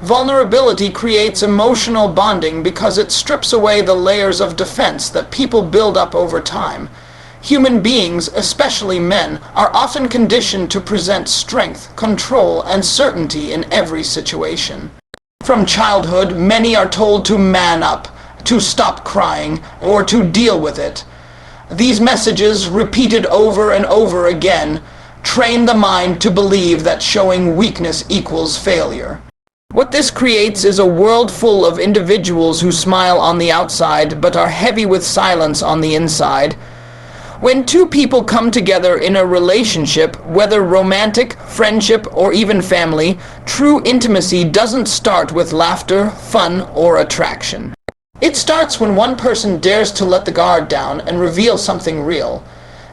Vulnerability creates emotional bonding because it strips away the layers of defense that people build up over time. Human beings, especially men, are often conditioned to present strength, control, and certainty in every situation. From childhood, many are told to man up, to stop crying, or to deal with it. These messages, repeated over and over again, train the mind to believe that showing weakness equals failure. What this creates is a world full of individuals who smile on the outside but are heavy with silence on the inside. When two people come together in a relationship, whether romantic, friendship, or even family, true intimacy doesn't start with laughter, fun, or attraction. It starts when one person dares to let the guard down and reveal something real.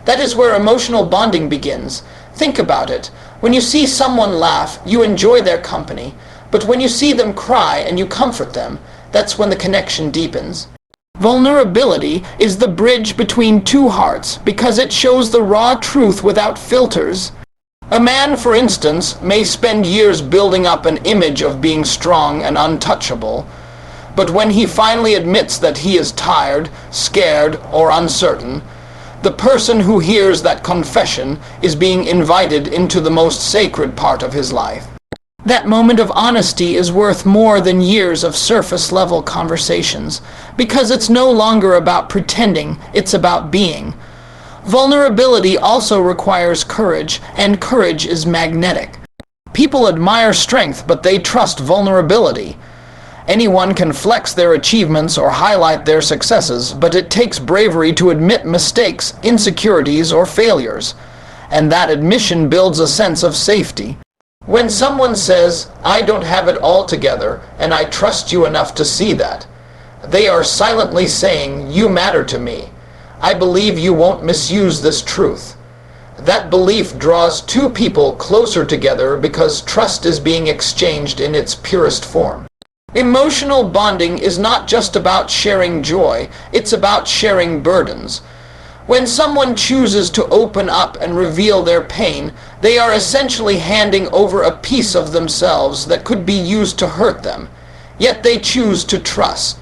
That is where emotional bonding begins. Think about it. When you see someone laugh, you enjoy their company. But when you see them cry and you comfort them, that's when the connection deepens. Vulnerability is the bridge between two hearts because it shows the raw truth without filters. A man, for instance, may spend years building up an image of being strong and untouchable. But when he finally admits that he is tired, scared, or uncertain, the person who hears that confession is being invited into the most sacred part of his life. That moment of honesty is worth more than years of surface-level conversations, because it's no longer about pretending, it's about being. Vulnerability also requires courage, and courage is magnetic. People admire strength, but they trust vulnerability. Anyone can flex their achievements or highlight their successes, but it takes bravery to admit mistakes, insecurities, or failures. And that admission builds a sense of safety. When someone says, "I don't have it all together, and I trust you enough to see that," they are silently saying, "You matter to me. I believe you won't misuse this truth." That belief draws two people closer together because trust is being exchanged in its purest form. Emotional bonding is not just about sharing joy, it's about sharing burdens. When someone chooses to open up and reveal their pain, they are essentially handing over a piece of themselves that could be used to hurt them, yet they choose to trust.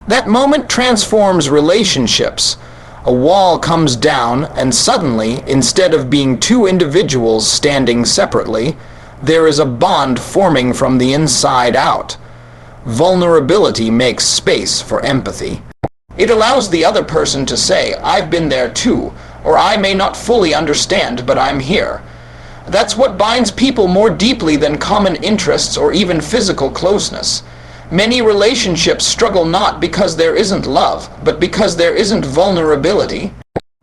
That moment transforms relationships. A wall comes down, and suddenly, instead of being two individuals standing separately, there is a bond forming from the inside out. Vulnerability makes space for empathy. It allows the other person to say, "I've been there too," or "I may not fully understand, but I'm here." That's what binds people more deeply than common interests or even physical closeness. Many relationships struggle not because there isn't love, but because there isn't vulnerability.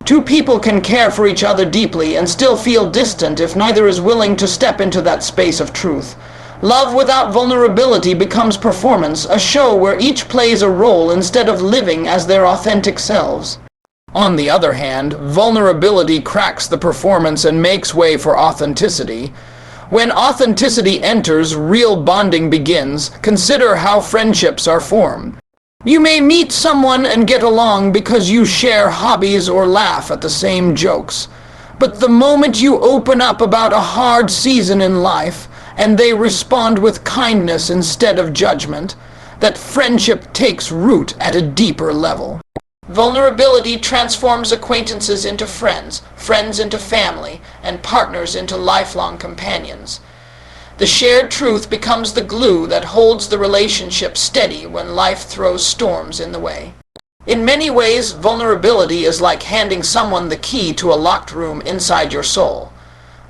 Two people can care for each other deeply and still feel distant if neither is willing to step into that space of truth. Love without vulnerability becomes performance, a show where each plays a role instead of living as their authentic selves. On the other hand, vulnerability cracks the performance and makes way for authenticity. When authenticity enters, real bonding begins. Consider how friendships are formed. You may meet someone and get along because you share hobbies or laugh at the same jokes. But the moment you open up about a hard season in life, and they respond with kindness instead of judgment, that friendship takes root at a deeper level. Vulnerability transforms acquaintances into friends, friends into family, and partners into lifelong companions. The shared truth becomes the glue that holds the relationship steady when life throws storms in the way. In many ways, vulnerability is like handing someone the key to a locked room inside your soul.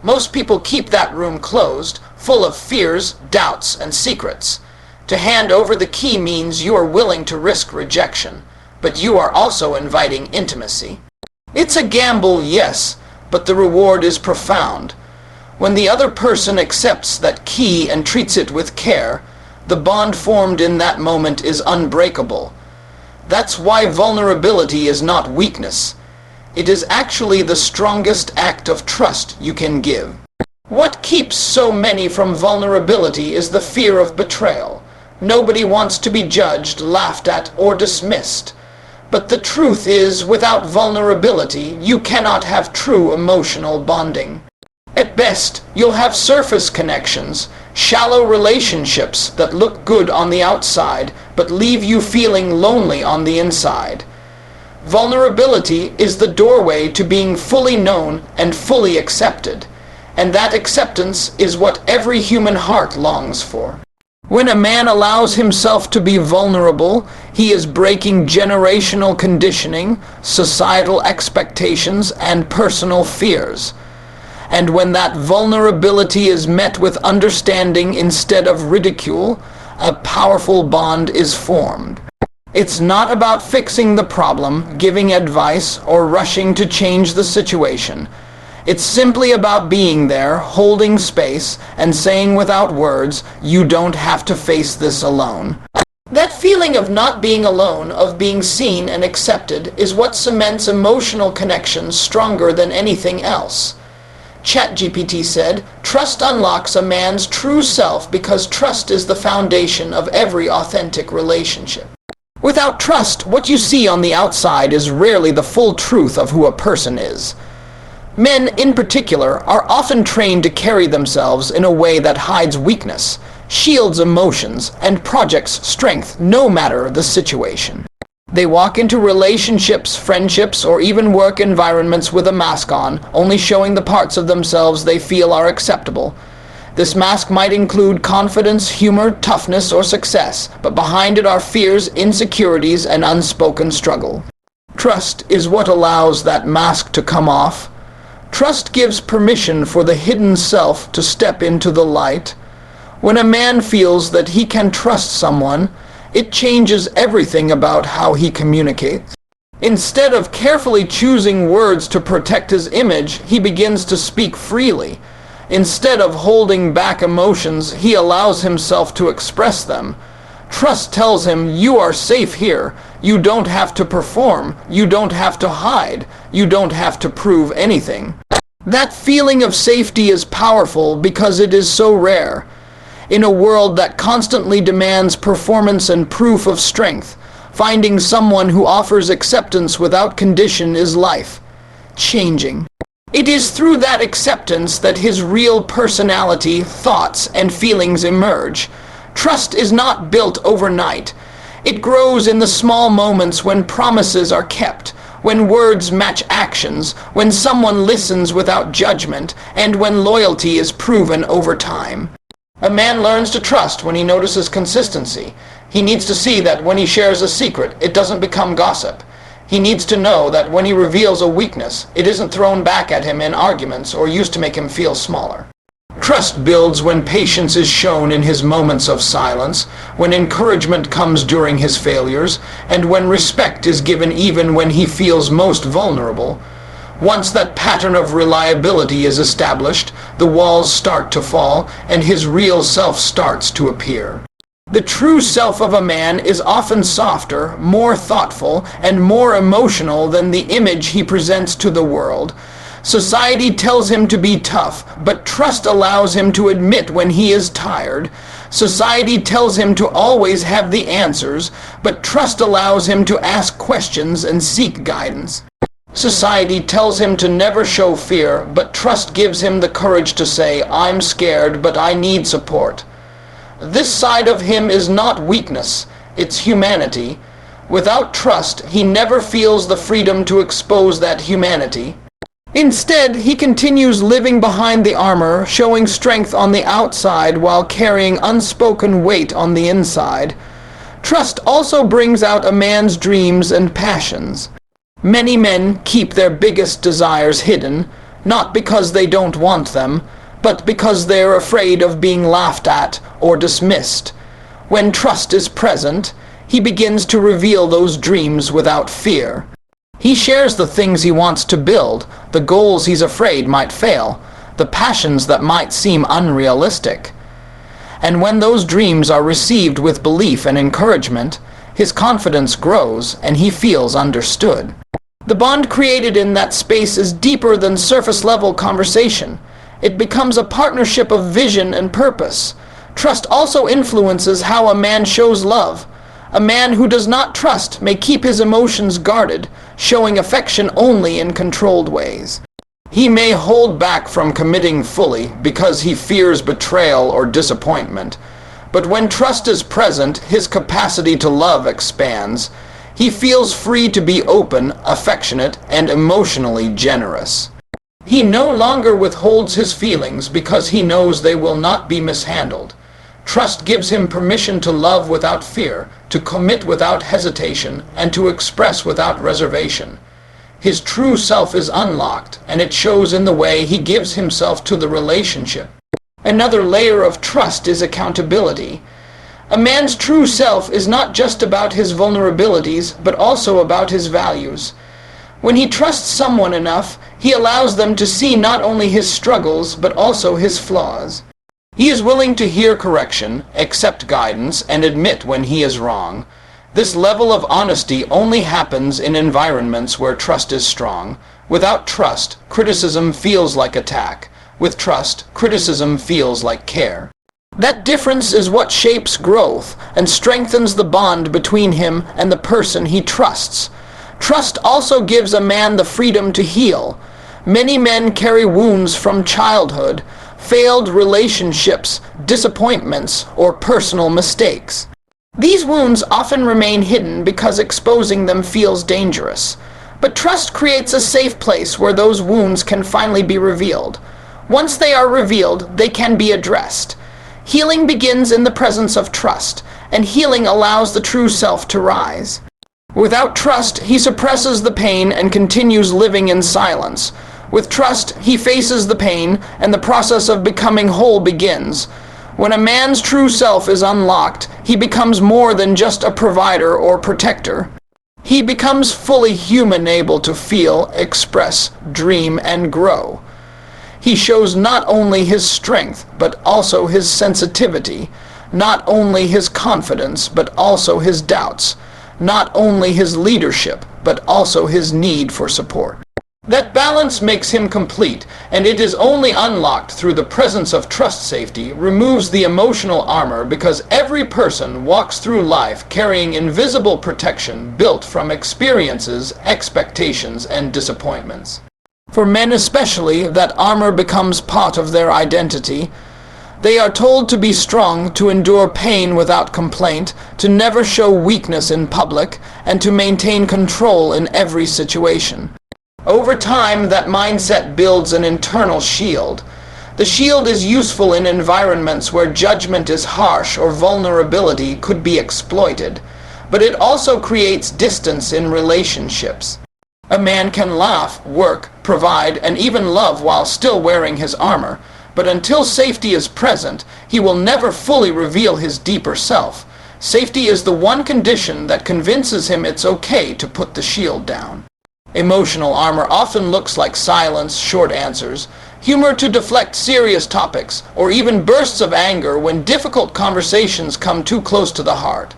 Most people keep that room closed, full of fears, doubts, and secrets. To hand over the key means you are willing to risk rejection, but you are also inviting intimacy. It's a gamble, yes, but the reward is profound. When the other person accepts that key and treats it with care, the bond formed in that moment is unbreakable. That's why vulnerability is not weakness. It is actually the strongest act of trust you can give. What keeps so many from vulnerability is the fear of betrayal. Nobody wants to be judged, laughed at, or dismissed. But the truth is, without vulnerability, you cannot have true emotional bonding. At best, you'll have surface connections, Shallow relationships that look good on the outside but leave you feeling lonely on the inside. Vulnerability is the doorway to being fully known and fully accepted, and that acceptance is what every human heart longs for. When a man allows himself to be vulnerable, he is breaking generational conditioning, societal expectations, and personal fears. And when that vulnerability is met with understanding instead of ridicule, a powerful bond is formed. It's not about fixing the problem, giving advice, or rushing to change the situation. It's simply about being there, holding space, and saying without words, "You don't have to face this alone." That feeling of not being alone, of being seen and accepted, is what cements emotional connections stronger than anything else. ChatGPT said, "Trust unlocks a man's true self because trust is the foundation of every authentic relationship." Without trust, what you see on the outside is rarely the full truth of who a person is. Men, in particular, are often trained to carry themselves in a way that hides weakness, shields emotions, and projects strength no matter the situation. They walk into relationships, friendships, or even work environments with a mask on, only showing the parts of themselves they feel are acceptable. This mask might include confidence, humor, toughness, or success, but behind it are fears, insecurities, and unspoken struggle. Trust is what allows that mask to come off. Trust gives permission for the hidden self to step into the light. When a man feels that he can trust someone, it changes everything about how he communicates. Instead of carefully choosing words to protect his image, he begins to speak freely. Instead of holding back emotions, he allows himself to express them. Trust tells him, "You are safe here. You don't have to perform. You don't have to hide. You don't have to prove anything." That feeling of safety is powerful because it is so rare. In a world that constantly demands performance and proof of strength, finding someone who offers acceptance without condition is life-changing. It is through that acceptance that his real personality, thoughts, and feelings emerge. Trust is not built overnight. It grows in the small moments when promises are kept, when words match actions, when someone listens without judgment, and when loyalty is proven over time. A man learns to trust when he notices consistency. He needs to see that when he shares a secret, it doesn't become gossip. He needs to know that when he reveals a weakness, it isn't thrown back at him in arguments or used to make him feel smaller. Trust builds when patience is shown in his moments of silence, when encouragement comes during his failures, and when respect is given even when he feels most vulnerable. Once that pattern of reliability is established, the walls start to fall, and his real self starts to appear. The true self of a man is often softer, more thoughtful, and more emotional than the image he presents to the world. Society tells him to be tough, but trust allows him to admit when he is tired. Society tells him to always have the answers, but trust allows him to ask questions and seek guidance. Society tells him to never show fear, but trust gives him the courage to say, "I'm scared, but I need support." This side of him is not weakness, it's humanity. Without trust, he never feels the freedom to expose that humanity. Instead, he continues living behind the armor, showing strength on the outside while carrying unspoken weight on the inside. Trust also brings out a man's dreams and passions. Many men keep their biggest desires hidden, not because they don't want them, but because they're afraid of being laughed at or dismissed. When trust is present, he begins to reveal those dreams without fear. He shares the things he wants to build, the goals he's afraid might fail, the passions that might seem unrealistic. And when those dreams are received with belief and encouragement, his confidence grows and he feels understood. The bond created in that space is deeper than surface-level conversation. It becomes a partnership of vision and purpose. Trust also influences how a man shows love. A man who does not trust may keep his emotions guarded, showing affection only in controlled ways. He may hold back from committing fully because he fears betrayal or disappointment. But when trust is present, his capacity to love expands. He feels free to be open, affectionate, and emotionally generous. He no longer withholds his feelings because he knows they will not be mishandled. Trust gives him permission to love without fear, to commit without hesitation, and to express without reservation. His true self is unlocked, and it shows in the way he gives himself to the relationship. Another layer of trust is accountability. A man's true self is not just about his vulnerabilities, but also about his values. When he trusts someone enough, he allows them to see not only his struggles, but also his flaws. He is willing to hear correction, accept guidance, and admit when he is wrong. This level of honesty only happens in environments where trust is strong. Without trust, criticism feels like attack. With trust, criticism feels like care. That difference is what shapes growth and strengthens the bond between him and the person he trusts. Trust also gives a man the freedom to heal. Many men carry wounds from childhood, failed relationships, disappointments, or personal mistakes. These wounds often remain hidden because exposing them feels dangerous. But trust creates a safe place where those wounds can finally be revealed. Once they are revealed, they can be addressed. Healing begins in the presence of trust, and healing allows the true self to rise. Without trust, he suppresses the pain and continues living in silence. With trust, he faces the pain, and the process of becoming whole begins. When a man's true self is unlocked, he becomes more than just a provider or protector. He becomes fully human, able to feel, express, dream, and grow. He shows not only his strength, but also his sensitivity, not only his confidence, but also his doubts, not only his leadership, but also his need for support. That balance makes him complete, and it is only unlocked through the presence of trust. Safety removes the emotional armor because every person walks through life carrying invisible protection built from experiences, expectations, and disappointments. For men especially, that armor becomes part of their identity. They are told to be strong, to endure pain without complaint, to never show weakness in public, and to maintain control in every situation. Over time, that mindset builds an internal shield. The shield is useful in environments where judgment is harsh or vulnerability could be exploited, but it also creates distance in relationships. A man can laugh, work, provide, and even love while still wearing his armor, but until safety is present, he will never fully reveal his deeper self. Safety is the one condition that convinces him it's okay to put the shield down. Emotional armor often looks like silence, short answers, humor to deflect serious topics, or even bursts of anger when difficult conversations come too close to the heart.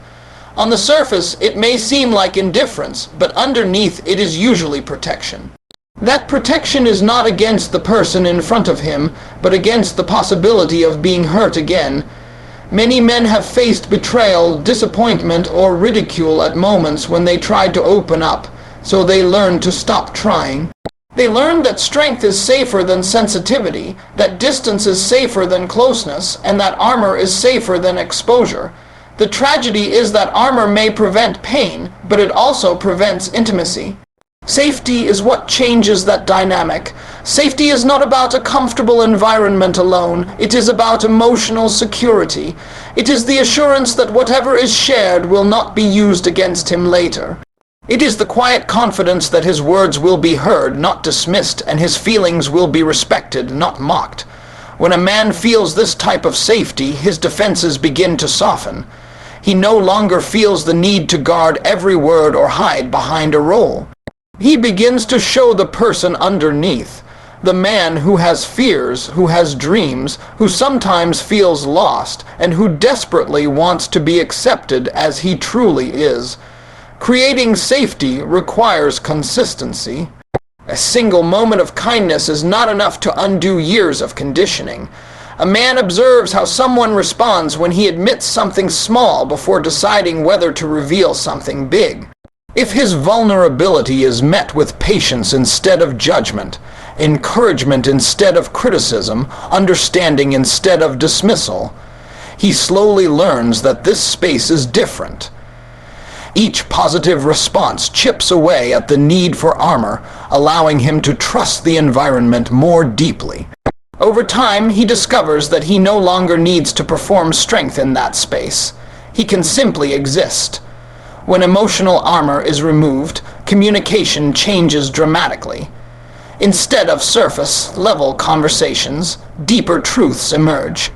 On the surface, it may seem like indifference, but underneath it is usually protection. That protection is not against the person in front of him, but against the possibility of being hurt again. Many men have faced betrayal, disappointment, or ridicule at moments when they tried to open up, so they learned to stop trying. They learned that strength is safer than sensitivity, that distance is safer than closeness, and that armor is safer than exposure. The tragedy is that armor may prevent pain, but it also prevents intimacy. Safety is what changes that dynamic. Safety is not about a comfortable environment alone. It is about emotional security. It is the assurance that whatever is shared will not be used against him later. It is the quiet confidence that his words will be heard, not dismissed, and his feelings will be respected, not mocked. When a man feels this type of safety, his defenses begin to soften. He no longer feels the need to guard every word or hide behind a role. He begins to show the person underneath, the man who has fears, who has dreams, who sometimes feels lost, and who desperately wants to be accepted as he truly is. Creating safety requires consistency. A single moment of kindness is not enough to undo years of conditioning. A man observes how someone responds when he admits something small before deciding whether to reveal something big. If his vulnerability is met with patience instead of judgment, encouragement instead of criticism, understanding instead of dismissal. He slowly learns that this space is different. Each positive response chips away at the need for armor, allowing him to trust the environment more deeply. Over time, he discovers that he no longer needs to perform strength in that space. He can simply exist. When emotional armor is removed, communication changes dramatically. Instead of surface-level conversations, deeper truths emerge.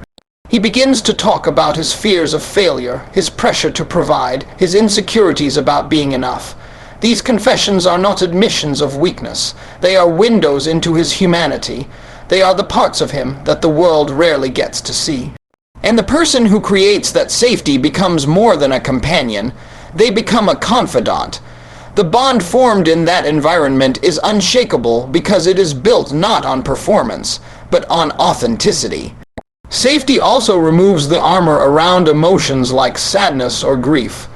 He begins to talk about his fears of failure, his pressure to provide, his insecurities about being enough. These confessions are not admissions of weakness. They are windows into his humanity. They are the parts of him that the world rarely gets to see. And the person who creates that safety becomes more than a companion. They become a confidant. The bond formed in that environment is unshakable because it is built not on performance, but on authenticity. Safety also removes the armor around emotions like sadness or grief.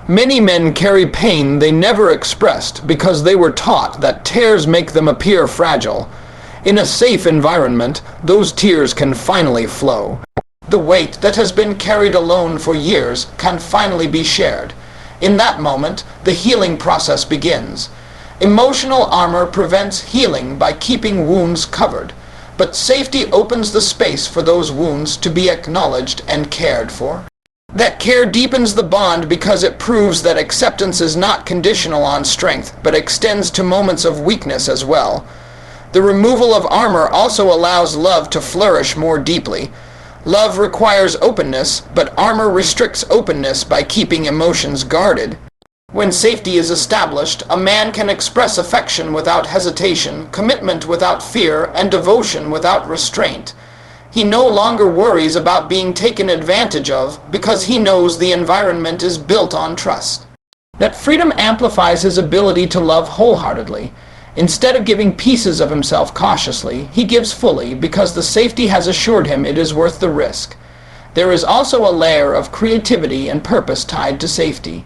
Many men carry pain they never expressed because they were taught that tears make them appear fragile. In a safe environment, those tears can finally flow. The weight that has been carried alone for years can finally be shared. In that moment, the healing process begins. Emotional armor prevents healing by keeping wounds covered, but safety opens the space for those wounds to be acknowledged and cared for. That care deepens the bond because it proves that acceptance is not conditional on strength, but extends to moments of weakness as well. The removal of armor also allows love to flourish more deeply. Love requires openness, but armor restricts openness by keeping emotions guarded. When safety is established, a man can express affection without hesitation, commitment without fear, and devotion without restraint. He no longer worries about being taken advantage of because he knows the environment is built on trust. That freedom amplifies his ability to love wholeheartedly. Instead of giving pieces of himself cautiously, he gives fully because the safety has assured him it is worth the risk. There is also a layer of creativity and purpose tied to safety.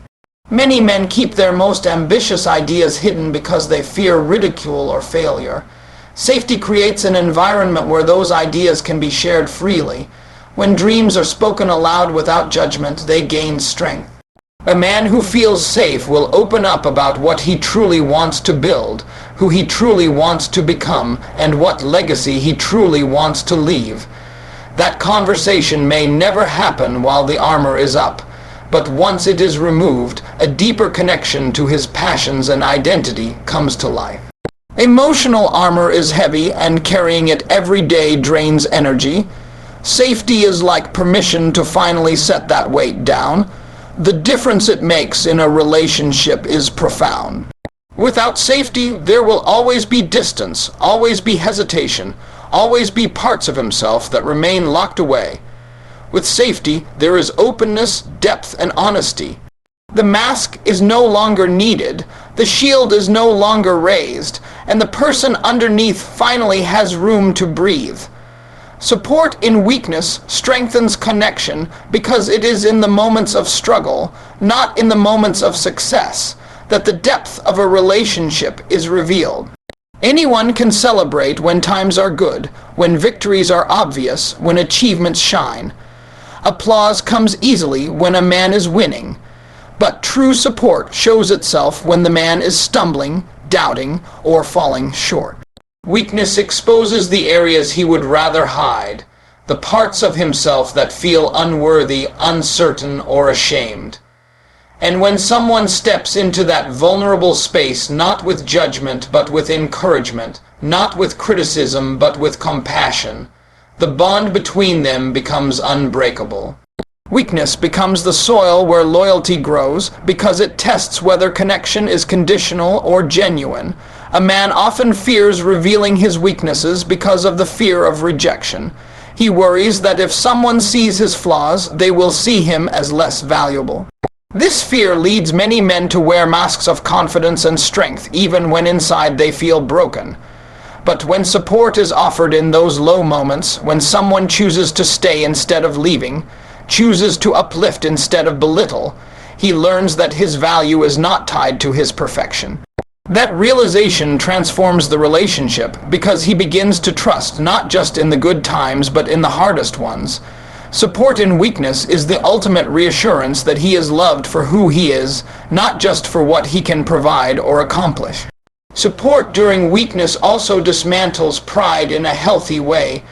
Many men keep their most ambitious ideas hidden because they fear ridicule or failure. Safety creates an environment where those ideas can be shared freely. When dreams are spoken aloud without judgment, they gain strength. A man who feels safe will open up about what he truly wants to build, who he truly wants to become, and what legacy he truly wants to leave. That conversation may never happen while the armor is up, but once it is removed, a deeper connection to his passions and identity comes to life. Emotional armor is heavy, and carrying it every day drains energy. Safety is like permission to finally set that weight down. The difference it makes in a relationship is profound. Without safety, there will always be distance, always be hesitation, always be parts of himself that remain locked away. With safety, there is openness, depth, and honesty. The mask is no longer needed, the shield is no longer raised, and the person underneath finally has room to breathe. Support in weakness strengthens connection because it is in the moments of struggle, not in the moments of success, that the depth of a relationship is revealed. Anyone can celebrate when times are good, when victories are obvious, when achievements shine. Applause comes easily when a man is winning, but true support shows itself when the man is stumbling, doubting, or falling short. Weakness exposes the areas he would rather hide, the parts of himself that feel unworthy, uncertain, or ashamed. And when someone steps into that vulnerable space, not with judgment but with encouragement, not with criticism but with compassion, the bond between them becomes unbreakable. Weakness becomes the soil where loyalty grows because it tests whether connection is conditional or genuine. A man often fears revealing his weaknesses because of the fear of rejection. He worries that if someone sees his flaws, they will see him as less valuable. This fear leads many men to wear masks of confidence and strength, even when inside they feel broken. But when support is offered in those low moments, when someone chooses to stay instead of leaving, chooses to uplift instead of belittle, he learns that his value is not tied to his perfection. That realization transforms the relationship because he begins to trust not just in the good times but in the hardest ones. Support in weakness is the ultimate reassurance that he is loved for who he is, not just for what he can provide or accomplish. Support during weakness also dismantles pride in a healthy way.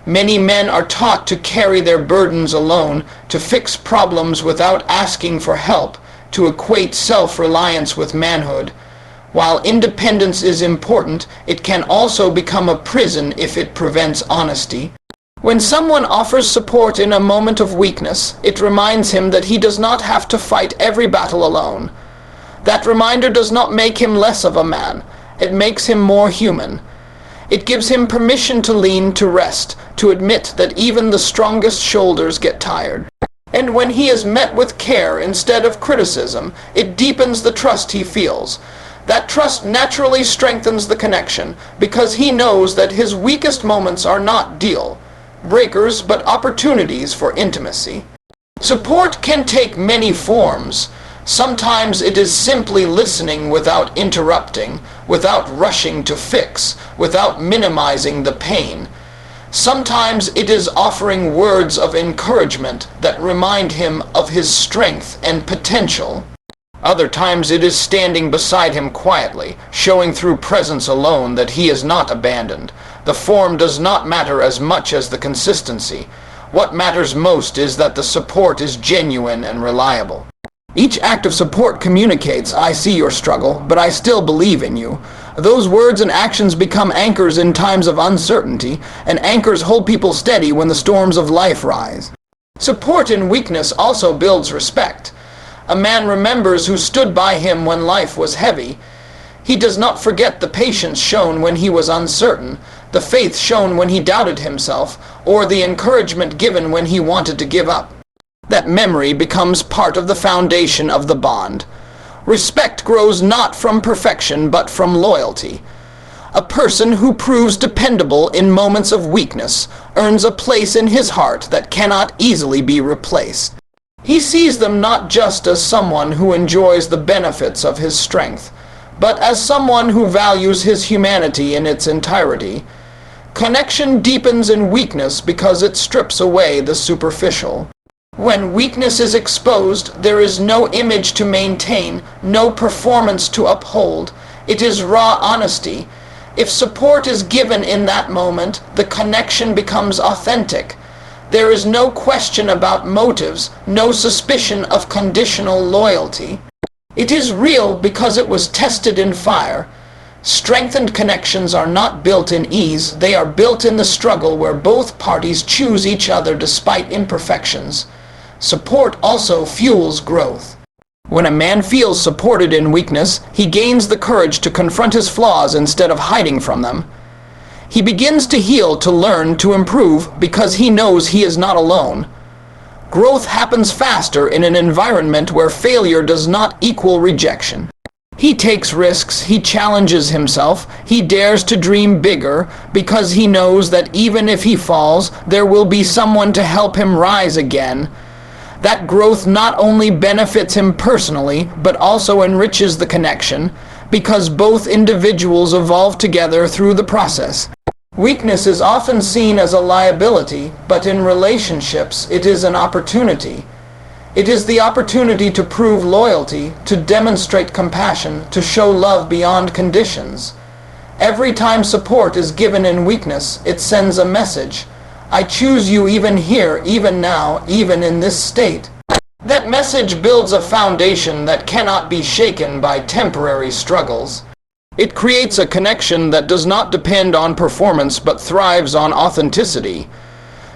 Many men are taught to carry their burdens alone, to fix problems without asking for help, to equate self-reliance with manhood. While independence is important, it can also become a prison if it prevents honesty. When someone offers support in a moment of weakness, it reminds him that he does not have to fight every battle alone. That reminder does not make him less of a man. It makes him more human. It gives him permission to lean, to rest, to admit that even the strongest shoulders get tired. And when he is met with care instead of criticism, it deepens the trust he feels. That trust naturally strengthens the connection, because he knows that his weakest moments are not deal breakers, but opportunities for intimacy. Support can take many forms. Sometimes it is simply listening without interrupting, without rushing to fix, without minimizing the pain. Sometimes it is offering words of encouragement that remind him of his strength and potential. Other times it is standing beside him quietly, showing through presence alone that he is not abandoned. The form does not matter as much as the consistency. What matters most is that the support is genuine and reliable. Each act of support communicates, "I see your struggle, but I still believe in you." Those words and actions become anchors in times of uncertainty, and anchors hold people steady when the storms of life rise. Support in weakness also builds respect. A man remembers who stood by him when life was heavy. He does not forget the patience shown when he was uncertain, the faith shown when he doubted himself, or the encouragement given when he wanted to give up. That memory becomes part of the foundation of the bond. Respect grows not from perfection but from loyalty. A person who proves dependable in moments of weakness earns a place in his heart that cannot easily be replaced. He sees them not just as someone who enjoys the benefits of his strength, but as someone who values his humanity in its entirety. Connection deepens in weakness because it strips away the superficial. When weakness is exposed, there is no image to maintain, no performance to uphold. It is raw honesty. If support is given in that moment, the connection becomes authentic. There is no question about motives, no suspicion of conditional loyalty. It is real because it was tested in fire. Strengthened connections are not built in ease, they are built in the struggle where both parties choose each other despite imperfections. Support also fuels growth. When a man feels supported in weakness, he gains the courage to confront his flaws instead of hiding from them. He begins to heal, to learn, to improve, because he knows he is not alone. Growth happens faster in an environment where failure does not equal rejection. He takes risks, he challenges himself, he dares to dream bigger, because he knows that even if he falls, there will be someone to help him rise again. That growth not only benefits him personally, but also enriches the connection, because both individuals evolve together through the process. Weakness is often seen as a liability, but in relationships it is an opportunity. It is the opportunity to prove loyalty, to demonstrate compassion, to show love beyond conditions. Every time support is given in weakness, it sends a message. I choose you even here, even now, even in this state. That message builds a foundation that cannot be shaken by temporary struggles. It creates a connection that does not depend on performance but thrives on authenticity.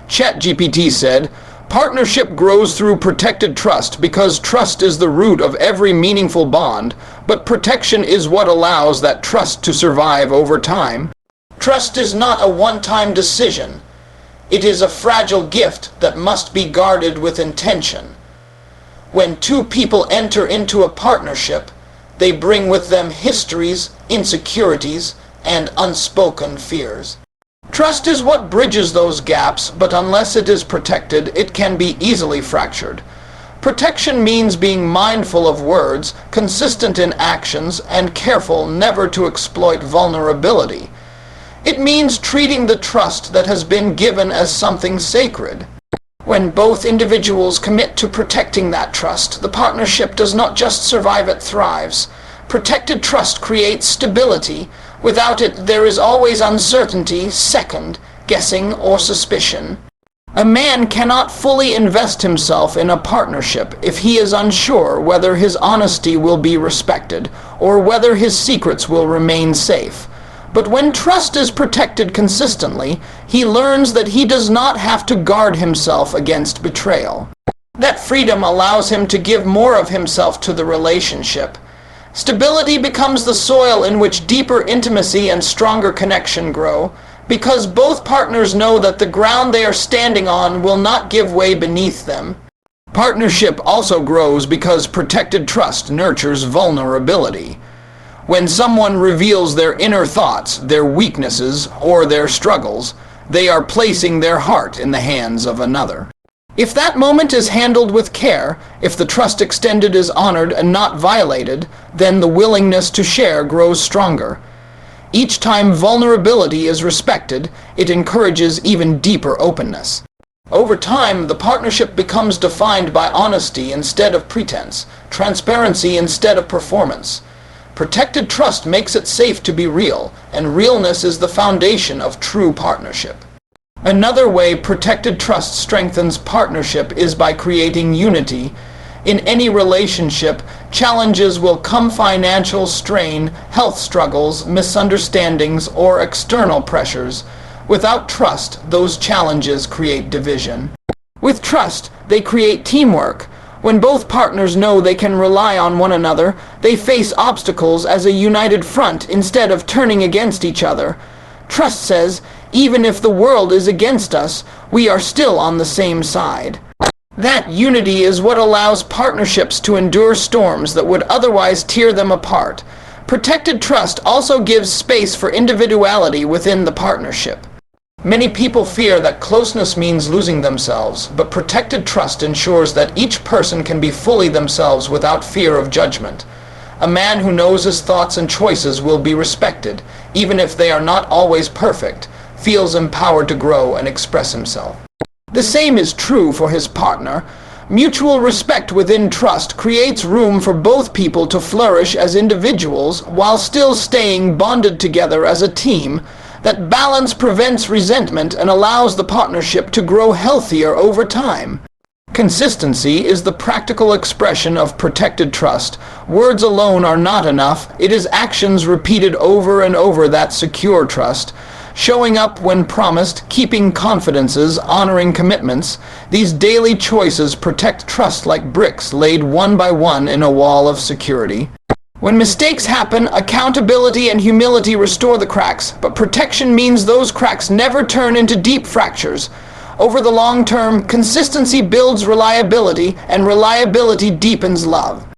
ChatGPT said, "Partnership grows through protected trust because trust is the root of every meaningful bond, but protection is what allows that trust to survive over time." Trust is not a one-time decision. It is a fragile gift that must be guarded with intention. When two people enter into a partnership, they bring with them histories, insecurities, and unspoken fears. Trust is what bridges those gaps, but unless it is protected, it can be easily fractured. Protection means being mindful of words, consistent in actions, and careful never to exploit vulnerability. It means treating the trust that has been given as something sacred. When both individuals commit to protecting that trust, the partnership does not just survive, it thrives. Protected trust creates stability. Without it, there is always uncertainty, second guessing, or suspicion. A man cannot fully invest himself in a partnership if he is unsure whether his honesty will be respected or whether his secrets will remain safe. But when trust is protected consistently, he learns that he does not have to guard himself against betrayal. That freedom allows him to give more of himself to the relationship. Stability becomes the soil in which deeper intimacy and stronger connection grow, because both partners know that the ground they are standing on will not give way beneath them. Partnership also grows because protected trust nurtures vulnerability. When someone reveals their inner thoughts, their weaknesses, or their struggles, they are placing their heart in the hands of another. If that moment is handled with care, if the trust extended is honored and not violated, then the willingness to share grows stronger. Each time vulnerability is respected, it encourages even deeper openness. Over time, the partnership becomes defined by honesty instead of pretense, transparency instead of performance. Protected trust makes it safe to be real, and realness is the foundation of true partnership. Another way protected trust strengthens partnership is by creating unity. In any relationship, challenges will come: financial strain, health struggles, misunderstandings, or external pressures. Without trust, those challenges create division. With trust, they create teamwork. When both partners know they can rely on one another, they face obstacles as a united front instead of turning against each other. Trust says, even if the world is against us, we are still on the same side. That unity is what allows partnerships to endure storms that would otherwise tear them apart. Protected trust also gives space for individuality within the partnership. Many people fear that closeness means losing themselves, but protected trust ensures that each person can be fully themselves without fear of judgment. A man who knows his thoughts and choices will be respected, even if they are not always perfect, feels empowered to grow and express himself. The same is true for his partner. Mutual respect within trust creates room for both people to flourish as individuals while still staying bonded together as a team. That balance prevents resentment and allows the partnership to grow healthier over time. Consistency is the practical expression of protected trust. Words alone are not enough. It is actions repeated over and over that secure trust. Showing up when promised, keeping confidences, honoring commitments. These daily choices protect trust like bricks laid one by one in a wall of security. When mistakes happen, accountability and humility restore the cracks, but protection means those cracks never turn into deep fractures. Over the long term, consistency builds reliability, and reliability deepens love.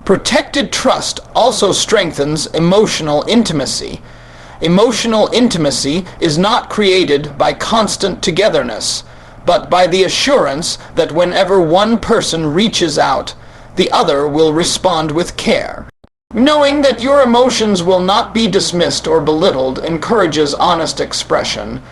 Protected trust also strengthens emotional intimacy. Emotional intimacy is not created by constant togetherness, but by the assurance that whenever one person reaches out, the other will respond with care. Knowing that your emotions will not be dismissed or belittled encourages honest expression.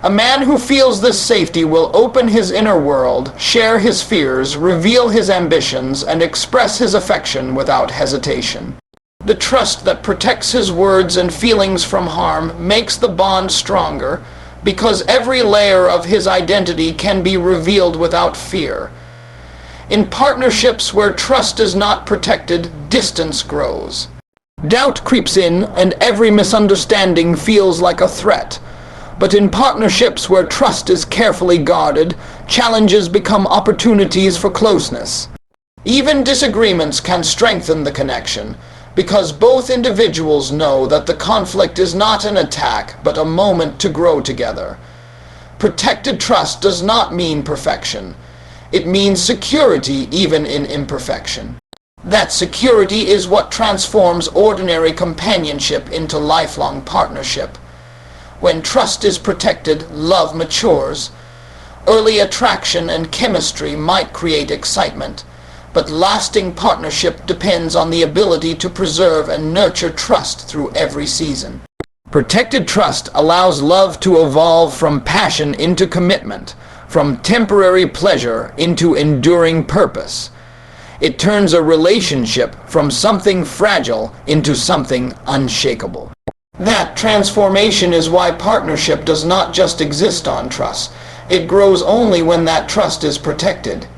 A man who feels this safety will open his inner world, share his fears, reveal his ambitions, and express his affection without hesitation. The trust that protects his words and feelings from harm makes the bond stronger, because every layer of his identity can be revealed without fear. In partnerships where trust is not protected, distance grows. Doubt creeps in, and every misunderstanding feels like a threat. But in partnerships where trust is carefully guarded, challenges become opportunities for closeness. Even disagreements can strengthen the connection, because both individuals know that the conflict is not an attack, but a moment to grow together. Protected trust does not mean perfection. It means security even in imperfection. That security is what transforms ordinary companionship into lifelong partnership. When trust is protected, love matures. Early attraction and chemistry might create excitement, but lasting partnership depends on the ability to preserve and nurture trust through every season. Protected trust allows love to evolve from passion into commitment, from temporary pleasure into enduring purpose. It turns a relationship from something fragile into something unshakable. That transformation is why partnership does not just exist on trust. It grows only when that trust is protected.